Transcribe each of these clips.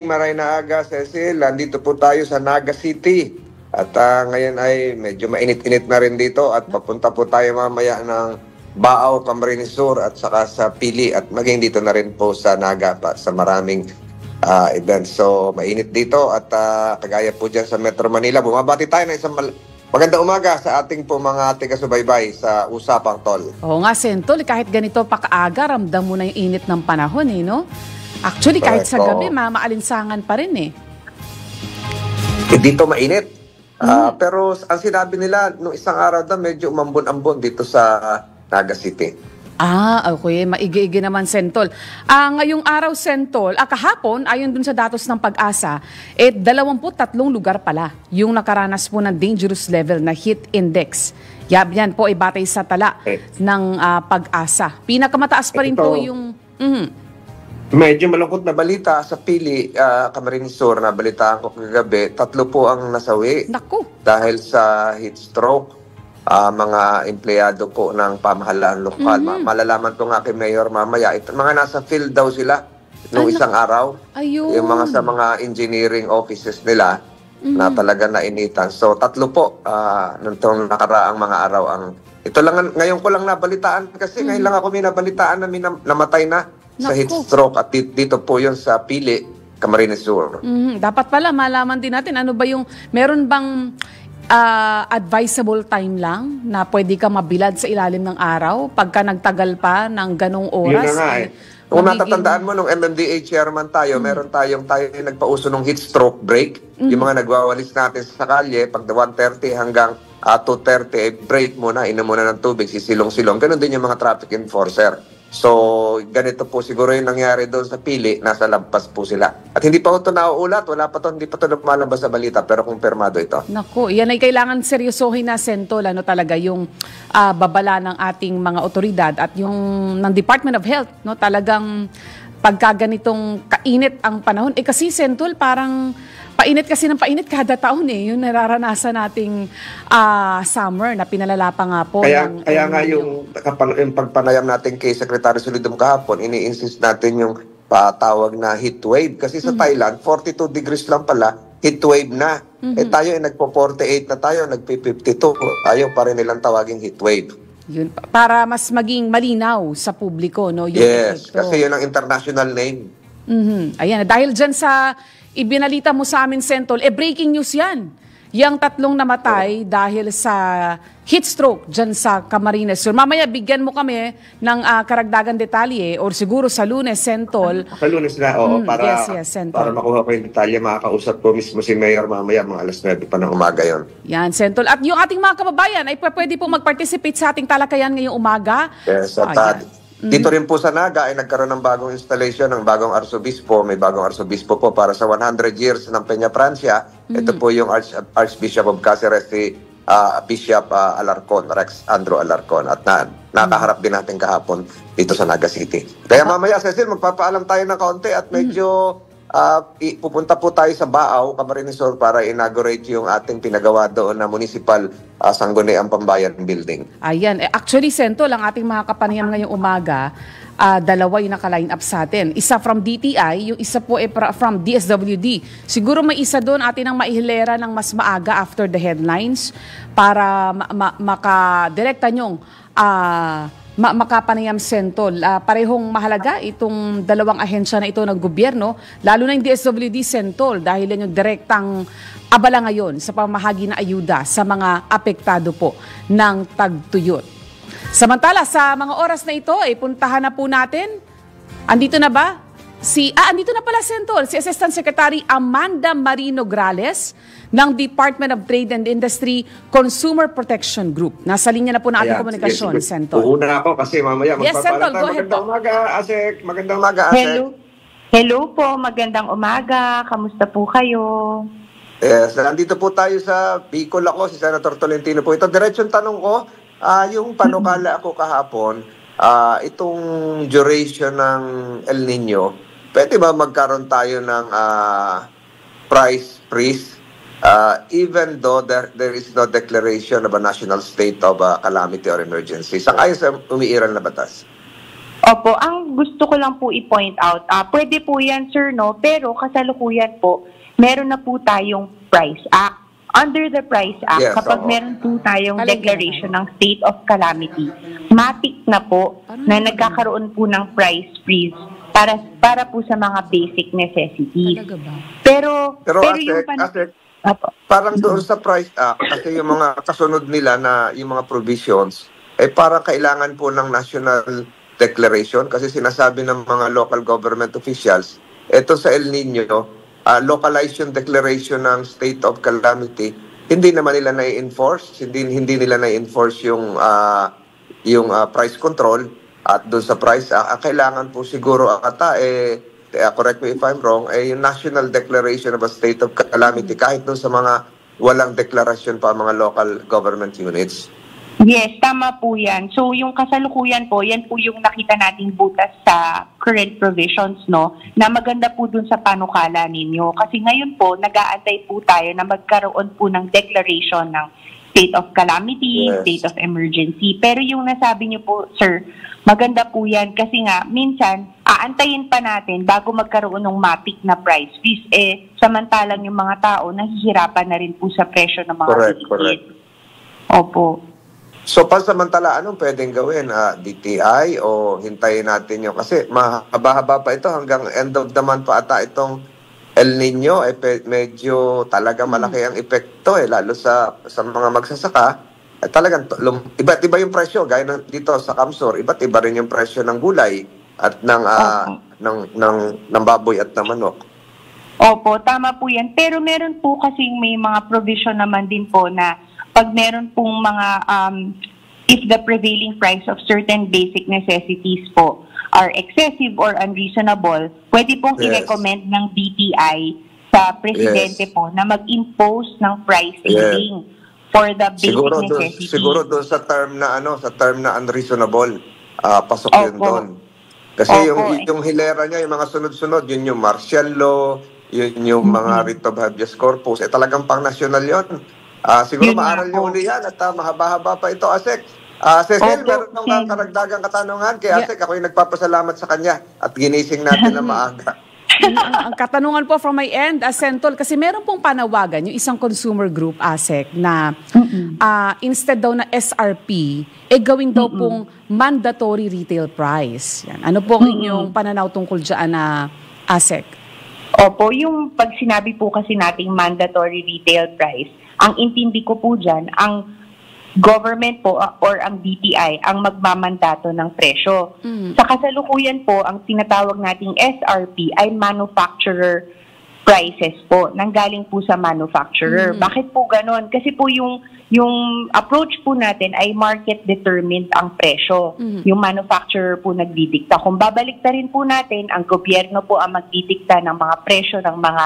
Maray na aga, Cecil. Nandito po tayo sa Naga City. At ngayon ay medyo mainit-init na rin dito at papunta po tayo mamaya ng Baaw, Camarines Sur at saka sa Pili at maging dito na rin po sa Naga pa sa maraming events. So mainit dito at kagaya po dyan sa Metro Manila. Bumabati tayo ng isang magandang umaga sa ating po mga taga-subaybay sa Usapang Tol. Oo nga, Sentol, kahit ganito pa kaaga, ramdam mo na yung init ng panahon, no? Actually, kahit sa gabi, maalinsangan pa rin, Dito mainit. Pero ang sinabi nila, nung isang araw daw, medyo umambon-ambon dito sa Naga City. Okay. Maigi-igi naman, Sentol. Ngayong araw, Sentol, kahapon, ayon dun sa datos ng Pag-asa, 23 lugar pala yung nakaranas po ng dangerous level na heat index. Yan po ay batay sa tala ng Pag-asa. Pinakamataas pa rin po yung... Medyo malungkot na balita sa Pili, Camarines Sur, na balitaan ko kagabi, 3 po ang nasawi. Naku. Dahil sa heat stroke. Mga empleyado po ng pamahalaan lokal. Malalaman ko nga kay Mayor mamaya. Mga nasa field daw sila nung isang araw. Ayun. Yung mga sa mga engineering offices nila na talaga nainitan. So 3 po nung nakaraang mga araw ang... Ito lang, ngayon ko lang nabalitaan kasi ngayon lang ako may nabalitaan na namatay na sa heat stroke at dito po yun sa Pili, Camarines Sur. Dapat pala malaman din natin ano ba yung meron bang advisable time lang na pwede ka mabilad sa ilalim ng araw pagka nagtagal pa ng ganong oras. Yun na nga Kung natatandaan mo nung MMDA chairman tayo, meron tayo nagpauso ng heat stroke break. Yung mga nagwawalis natin sa kalye, pag 1:30 hanggang 2:30, break muna, inom muna ng tubig, sisilong-silong. Ganon din yung mga traffic enforcer. So, ganito po siguro yung nangyari doon sa Pili, nasa lampas po sila. At hindi pa ito nauulat, hindi pa ito lumalabas sa balita, pero kumpirmado ito. Naku, yan ay kailangan seryosohin na, Sentol, talaga yung babala ng ating mga otoridad at yung ng Department of Health, talagang pagka ganitong kainit ang panahon. Kasi, Sentol, parang painit kasi ng painit kada taon yung nararanasan nating summer na pinalala pa nga po. Kaya nga yung pagpanayam natin kay Secretary Solidum kahapon, ini-insist natin yung patawag na heat wave. Kasi sa Thailand, 42 degrees lang pala, heat wave na. Tayo nagpo-48 na tayo, nagpi-52. Tayo pa rin nilang tawaging heat wave. Yun, para mas maging malinaw sa publiko, no? Yung yes, kasi yun ang international name. Ayan, dahil dyan sa ibinalita mo sa amin, Sentol, breaking news yan. Yang 3 namatay dahil sa heat stroke dyan sa Camarines Sur. Mamaya bigyan mo kami ng karagdagan detalye or siguro sa Lunes, Sentol. Sa Lunes na, para makuha ko yung detalye, makakausap ko mismo si Mayor mamaya mga alas 9 pa ng umaga yon. Yan, Sentol. At yung ating mga kababayan ay pwede po mag-participate sa ating talakayan ngayong umaga. Yes, at dito rin po sa Naga ay nagkaroon ng bagong installation ng bagong arsobispo. May bagong arsobispo po para sa 100 years ng Peña Francia. Ito po yung Archbishop of Cáceres, si Bishop Alarcon, Rex Andrew Alarcon. At nakaharap din natin kahapon dito sa Naga City. Kaya mamaya, Cecil, magpapaalam tayo ng kaunti at medyo pupunta po tayo sa Baaw, Camarines Sur para inaugurate yung ating pinagawa doon na municipal Sangguniang Pambayan building. Ayan. Actually, Sentol, ang ating mga kapanayam ngayong umaga, 2 yung naka-line up sa atin. Isa from DTI, yung isa po from DSWD. Siguro may isa doon atin ang maihilera ng mas maaga after the headlines para makadirekta nyong makapanayam, Sentol. Parehong mahalaga itong 2 ahensya na ito ng gobyerno, lalo na yung DSWD, Sentol, dahil yan yung direktang abala ngayon sa pamahagi na ayuda sa mga apektado po ng tagtuyot. Samantala, sa mga oras na ito, puntahan na po natin. Andito na ba? Andito na pala, Sentol, si Assistant Secretary Amanda Marino Grales ng Department of Trade and Industry Consumer Protection Group. Nasa linya na po na ating komunikasyon, Sentol. Uuna ako kasi mamaya Sentol, go ahead. Magandang umaga, Asek. Magandang umaga, Asek. Hello po, magandang umaga. Kamusta po kayo? Yes, nandito po tayo sa Bicol ako, si Senator Tolentino po. Ito, diretsong tanong ko, yung panukala ako kahapon, itong duration ng El Nino, pwede ba magkaroon tayo ng price freeze even though there is no declaration of a national state of calamity or emergency? Sang-ayon sa umiiral na batas. Opo, ang gusto ko lang po i-point out, pwede po yan, sir, no? Pero kasalukuyan po, meron na po tayong Price Act. Under the Price Act, Yes, kapag oo. meron po tayong Alin declaration ng state of calamity, matik na po na nagkakaroon po ng price freeze para po sa mga basic necessities. Talaga ba? Pero Asek, Opo. parang doon sa Price Act, kasi yung mga kasunod nila na yung mga provisions, parang kailangan po ng national declaration kasi sinasabi ng mga local government officials, ito sa El Nino, localized yung declaration ng state of calamity, hindi naman nila na-enforce, hindi nila na-enforce yung price control at doon sa price kailangan po siguro correct me if I'm wrong, yung national declaration of a state of calamity kahit doon sa mga walang deklarasyon pa mga local government units. Yes, tama po yan. So yung kasalukuyan po, yan po yung nakita nating butas sa current provisions, no? Na maganda po dun sa panukala ninyo. Kasi ngayon po, nag-aantay po tayo na magkaroon po ng declaration ng state of calamity, Yes. state of emergency. Pero yung nasabi niyo po, sir, maganda po yan kasi nga, minsan, aantayin pa natin bago magkaroon ng matik na price freeze. Samantalang yung mga tao, nahihirapan na rin po sa presyo ng mga Correct. Opo. So, pansamantala, anong pwedeng gawin? DTI o hintayin natin yun? Kasi mahaba-haba pa ito hanggang end of the month pa ata itong El Nino. Medyo talaga malaki ang epekto lalo sa mga magsasaka. Talagang iba't iba yung presyo. Gaya dito sa Kamsur, iba't iba rin yung presyo ng gulay at ng baboy at ng manok. Opo, tama po yan. Pero meron po kasing may mga provision naman din po na pag meron pong mga, if the prevailing price of certain basic necessities po are excessive or unreasonable, pwede pong Yes. i-recommend ng DTI sa presidente po na mag-impose ng price ceiling for the basic necessities. Siguro doon sa term na unreasonable, pasok yun Opo. doon. Kasi Opo. yung hilera niya, yung mga sunod-sunod, yun yung martial law, yun yung mga writ of habeas corpus, talagang pang-national yun. Siguro Yun nga maaral po. yung uli yan at mahaba-haba pa ito, Asek. Cecil, Opo, meron nung karagdagang katanungan kay Asek. Ako yung nagpapasalamat sa kanya at ginising natin na maaga. Ang katanungan po from my end, Sentol, kasi meron pong panawagan yung isang consumer group, ASEC, na instead daw na SRP, gawin daw pong mandatory retail price. Yan. Ano pong inyong pananaw tungkol dyan na ASEC? Opo, yung pag sinabi po kasi nating mandatory retail price, ang intindi ko po dyan, ang government po or ang DTI ang magmamandato ng presyo. Sa kasalukuyan po, ang tinatawag nating SRP ay manufacturer prices po, nanggaling po sa manufacturer. Bakit po ganon? Kasi po yung approach po natin ay market-determined ang presyo. Yung manufacturer po nagdidikta. Kung babaliktarin po natin, ang gobyerno po ang magdidikta ng mga presyo ng mga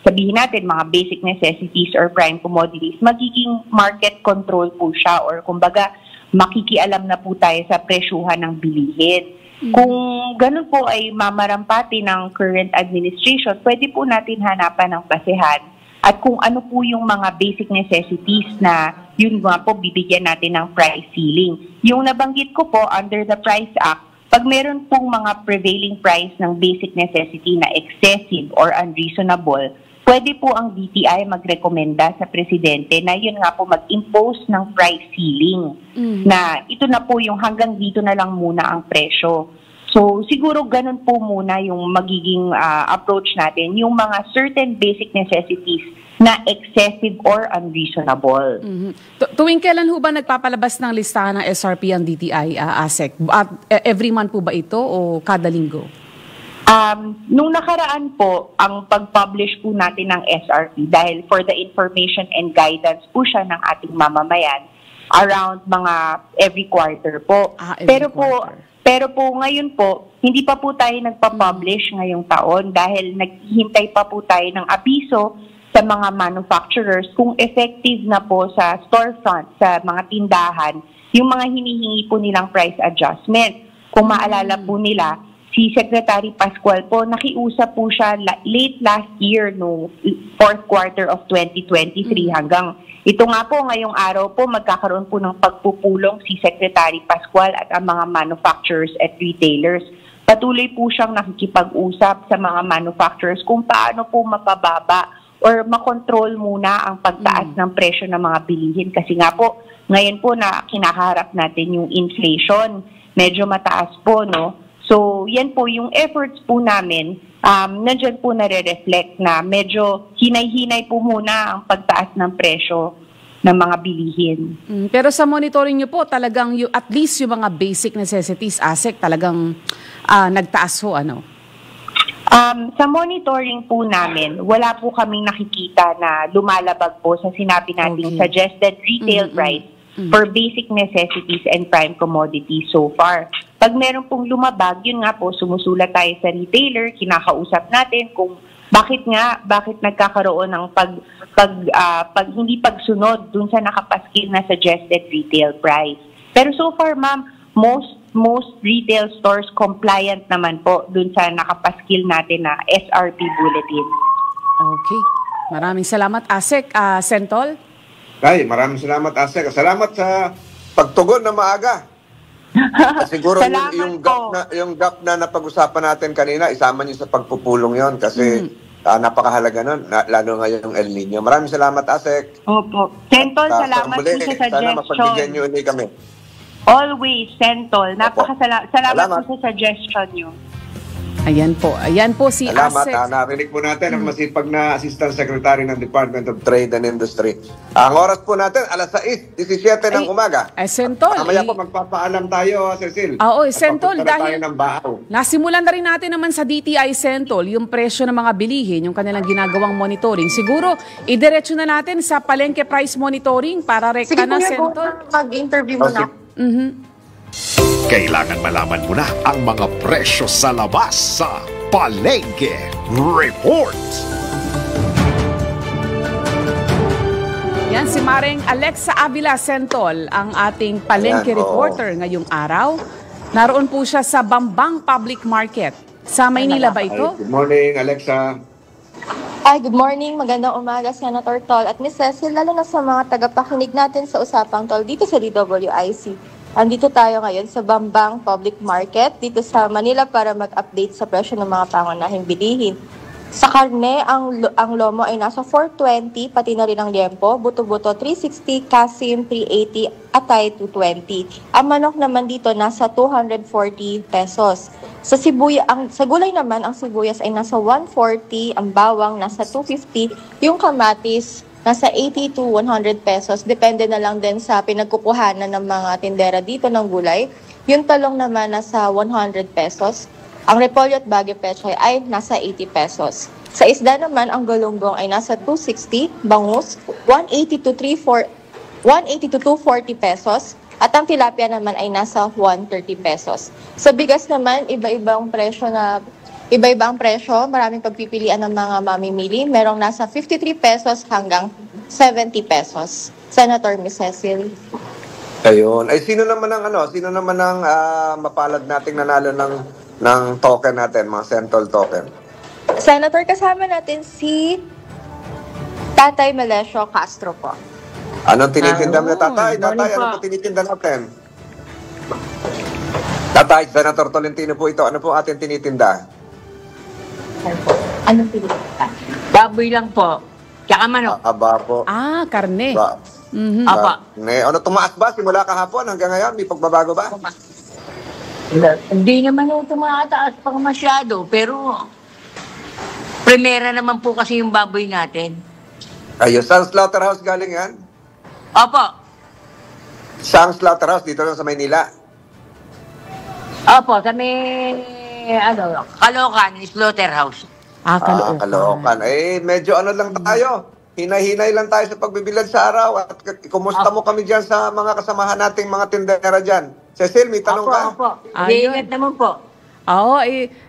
sabihin natin, mga basic necessities or prime commodities, magiging market control po siya or kumbaga makikialam na po tayo sa presyuhan ng bilihin. Kung ganun po ay mamarampati ng current administration, pwede po natin hanapan ng basehan at kung ano po yung mga basic necessities na yun nga po bibigyan natin ng price ceiling. Yung nabanggit ko po under the Price Act, pag meron pong mga prevailing price ng basic necessity na excessive or unreasonable, pwede po ang DTI magrekomenda sa presidente na yun nga po mag-impose ng price ceiling na ito na po yung hanggang dito na lang muna ang presyo. So siguro ganun po muna yung magiging approach natin, yung mga certain basic necessities na excessive or unreasonable. Tuwing kailan ho ba nagpapalabas ng listahan ng SRP ang DTI, ASEC? Every month po ba ito o kada linggo? Nung nakaraan po, ang pag-publish po natin ng SRP, dahil for the information and guidance po siya ng ating mamamayan, around mga every quarter po. Pero po ngayon po, hindi pa po tayo nagpa-publish ngayong taon dahil naghihintay pa po tayo ng abiso sa mga manufacturers kung effective na po sa storefront, sa mga tindahan, yung mga hinihingi po nilang price adjustment. Kung maalala po nila, si Secretary Pascual po, nakiusap po siya late last year, no, fourth quarter of 2023 hanggang ito nga po, ngayong araw po, magkakaroon po ng pagpupulong si Secretary Pascual at ang mga manufacturers at retailers. Patuloy po siyang nakikipag-usap sa mga manufacturers kung paano po mapababa or makontrol muna ang pagtaas ng presyo ng mga bilihin. Kasi nga po, ngayon po na kinakaharap natin yung inflation, medyo mataas po, no? So, yan po yung efforts po namin, nandyan po nare-reflect na medyo hinay-hinay po muna ang pagtaas ng presyo ng mga bilihin. Pero sa monitoring nyo po, talagang at least yung mga basic necessities, ASEC, talagang nagtaas ho, ano? Sa monitoring po namin, wala po kaming nakikita na lumalabag po sa sinabi nating suggested retail price for basic necessities and prime commodities so far. Pag meron pong lumabag, yun nga po, sumusulat tayo sa retailer, kinakausap natin kung bakit nagkakaroon ng hindi pagsunod dun sa nakapaskil na suggested retail price. Pero so far, ma'am, most retail stores compliant naman po dun sa nakapaskil natin na SRP bulletin. Okay. Maraming salamat, ASEC. Sentol? Ay, maraming salamat, Asek. Salamat sa pagtugon na maaga. Siguro yung gap na napag-usapan natin kanina, isama niyo sa pagpupulong yon kasi napakahalaga nun, lalo ngayon yung El Nino. Maraming salamat, Asek. Opo. Sentol, salamat po sa suggestion. Sana mapagbigyan niyo ulit kami. Always, Sentol. Salamat po sa suggestion niyo. Ayan po si Salamat. ASEC. Narinig po natin ang masipag na Assistant Secretary ng Department of Trade and Industry. Ang oras po natin, alas 6:17 ng umaga. Sentol. Mamaya po magpapaalam tayo, Cecil. Oo, Sentol, dahil tayo ng bahaw. nasimulan na rin natin naman sa DTI, Sentol, yung presyo ng mga bilihin, yung kanilang ginagawang monitoring. Siguro, idiretso na natin sa palengke price monitoring para rekta na, Sentol. Mag-interview muna. Kailangan malaman mo na ang mga presyo sa labas sa Palengke Report. Yan si Maring Alexa Avila, Sentol, ang ating palengke reporter ngayong araw. Naroon po siya sa Bambang Public Market. Sa Maynila ba ito? Good morning, Alexa. Hi, good morning. Magandang umaga, Senator Tol at Ms. Cecil, lalo na sa mga tagapakinig natin sa Usapang Tol dito sa DWIC. Andito tayo ngayon sa Bambang Public Market dito sa Manila para mag-update sa presyo ng mga pangunahing bilihin. Sa karne, ang lomo ay nasa 420, pati na rin ang liempo, buto-buto 360, kasim 380, atay 220. Ang manok naman dito nasa 240 pesos. Sa gulay naman, ang sibuyas ay nasa 140, ang bawang nasa 250, yung kamatis nasa 80 to 100 pesos. Depende na lang din sa pinagkukuhanan ng mga tindera dito ng gulay. Yung talong naman nasa 100 pesos. Ang repolyo at bagyo pechay ay nasa 80 pesos. Sa isda naman, ang galunggong ay nasa 260, bangus 180 to 240 pesos. At ang tilapia naman ay nasa 130 pesos. Sa bigas naman, iba-iba ang presyo, maraming pagpipilian ng mga mamimili. Merong nasa 53 pesos hanggang 70 pesos. Senator Ms. Cecil. Ayun. Ay sino naman ang mapalad nating nanalo ng token natin, mga Sentol token? Senator, kasama natin si Tatay Melesio Castro po. Anong tinitinda mo, Tatay? Tatay, ano po tinitinda natin? Tatay, Senator Tolentino po ito. Ano po ating tinitinda? Anong pinita? Baboy lang po. Tsaka manok. Aba po. Karne. Apa. Ano, tumaas ba simula kahapon hanggang ngayon? May pagbabago ba? Hindi naman ito tumataas pang masyado. Pero, primera naman po kasi yung baboy natin. Ayun, saan slaughterhouse galing yan? Opo. Saan slaughterhouse? Dito lang sa Maynila? Opo, sa may, Caloocan, slaughterhouse. Caloocan. Medyo lang tayo. Hinay-hinay lang tayo sa pagbibilad sa araw. At kumusta mo kami dyan sa mga kasamahan nating mga tindera dyan? Cecil, may tanong ka? Opo. Iingat naman po. Oo,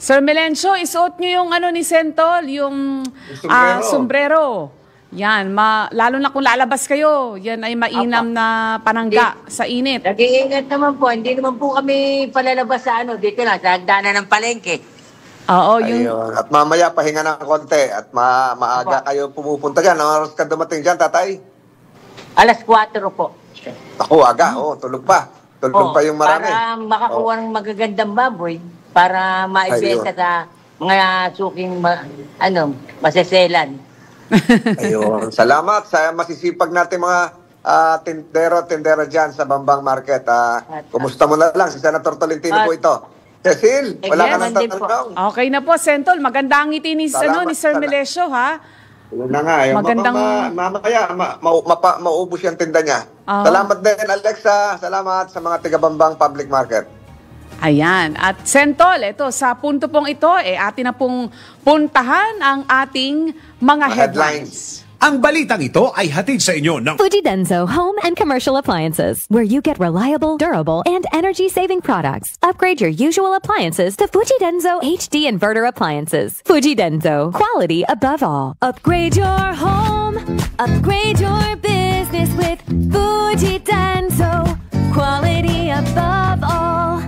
Sir Melencio, isuot nyo yung ni Sentol, yung sombrero. Yan, lalo na kung lalabas kayo, yan ay mainam na panangga sa init. Nag-iingat naman po, hindi naman po kami palalabas sa dito lang, sa hagdanan ng palengke. Oo, yung... Ayun. At mamaya, pahinga ng konti at maaga kayo pumupunta dyan. Ang oras ka dumating dyan, tatay? Alas 4 po. Ako, aga. Tulog pa. Tulog pa yung marami. Para makakuha ng magagandang baboy, para maibenta sa mga suking maseselan. Ayun. Salamat sa masisipag natin mga tindero dyan sa Bambang Market. Kumusta mo na lang si Senator Tolentino po ito? Cecil, wala ka nang tatanong. Okay na po, Sentol. Maganda ang ngiti ni Sir Melesio, ha? Yun na nga. Mamaya, maubos yung tinda niya. Salamat din, Alexa. Salamat sa mga taga-Bambang Public Market. Ayan. At Sentol, ito, sa punto pong ito, atin na pong puntahan ang ating mga headlines. Ang balitang ito ay hatid sa inyo ng Fuji Denso Home and Commercial Appliances, where you get reliable, durable, and energy-saving products. Upgrade your usual appliances to Fuji Denso HD Inverter Appliances. Fuji Denso, quality above all. Upgrade your home, upgrade your business with Fuji Denso, quality above all.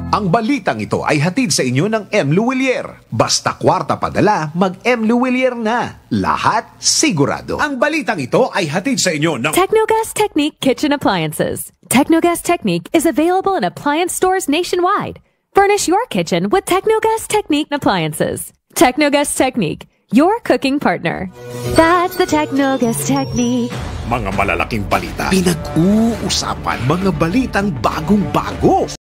Ang balitang ito ay hatid sa inyo ng M. Luwilier. Basta kwarta padala, mag-M. Luwilier na. Lahat sigurado. Ang balitang ito ay hatid sa inyo ng Technogas Technique Kitchen Appliances. Technogas Technique is available in appliance stores nationwide. Furnish your kitchen with Technogas Technique Appliances. Technogas Technique, your cooking partner. That's the Technogas Technique. mga malalaking balita. Pinag-uusapan mga balitang bagong-bago.